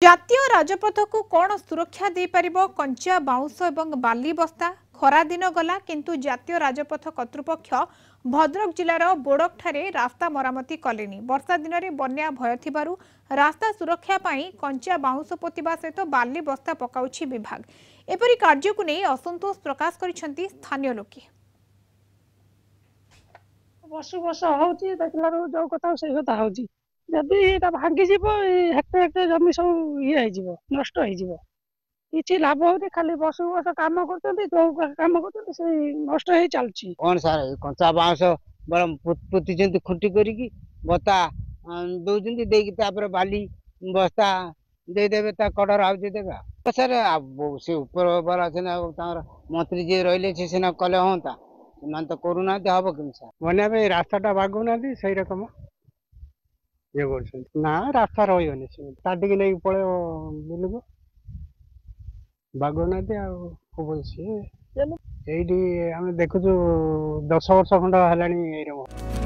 ଜାତୀୟ ରାଜପଥକୁ କ'ଣ ସୁରକ୍ଷା ଦେଇପାରିବ କଞ୍ଚା ବାଉଁଶ ଏବଂ ବାଲି ବସ୍ତା? ଖରା ଦିନ ଗଲା କିନ୍ତୁ ଜାତୀୟ ରାଜପଥ କର୍ତ୍ତୃପକ୍ଷ ଭଦ୍ରକ ଜିଲ୍ଲାର ବୋଡ଼କଠାରେ ରାସ୍ତା ମରାମତି କଲେନି। ବର୍ଷା ଦିନରେ ବନ୍ୟା ଭୟ ଥିବାରୁ ରାସ୍ତା ସୁରକ୍ଷା ପାଇଁ କଞ୍ଚା ବାଉଁଶ ପୋତିବା ସହିତ ବାଲି ବସ୍ତା ପକାଉଛି ବିଭାଗ। ଏପରି କାର୍ଯ୍ୟକୁ ନେଇ ଅସନ୍ତୋଷ ପ୍ରକାଶ କରିଛନ୍ତି ସ୍ଥାନୀୟ ଲୋକେ। ବର୍ଷ ବର୍ଷ ହଉଛି ଦେଖିଲାରୁ ଯୋଉ କଥା ସେଇ କଥା ହଉଛି। ଯଦି ଏଟା ଭାଙ୍ଗିଯିବ ହେକ୍ଟର ହେକ୍ଟର ଜମି ସବୁ ହେଇଯିବ, ନଷ୍ଟ ହେଇଯିବ। କିଛି ଲାଭ ହଉନି, ଖାଲି ବର୍ଷକୁ ବର୍ଷ କାମ କରୁଛନ୍ତି, ଯୋଉ କାମ କରୁଛନ୍ତି ସେଇ ନଷ୍ଟ ହେଇ ଚାଲୁଛି। କଣ ସାର୍ କଞ୍ଚା ବାଉଁଶ ପୋତିଛନ୍ତି ଖୁଣ୍ଟି କରିକି ବତା ଦଉଛନ୍ତି, ଦେଇକି ତାପରେ ବାଲି ବସ୍ତା ଦେଇଦେବେ, ତା କଡର ଆଉଜି ଦେବେ। ସାର୍ ସେ ଉପର ବାଲା ସିନା ତାଙ୍କର ମନ୍ତ୍ରୀ ଯିଏ ରହିଲେ ସେ ସିନା କଲେ ହୁଅନ୍ତା, ସେମାନେ ତ କରୁନାହାନ୍ତି, ହବ କେମିତି ସାର୍? ବନ୍ୟା ପାଇଁ ରାସ୍ତାଟା ବାଗଉନାହାନ୍ତି, ସେଇ ରକମ ଇଏ କରୁଛନ୍ତି। ନା ରାସ୍ତା ରହିବନି, ସେମିତି କାଟିକି ନେଇକି ପଳେଇବ ବିଲକୁ, ବାଗଉନାହାନ୍ତି ଆଉ ହବ ସିଏ। ଏଇଠି ଆମେ ଦେଖୁଛୁ 10 ବର୍ଷ ଖଣ୍ଡ ହେଲାଣି ଏଇ ରକମ।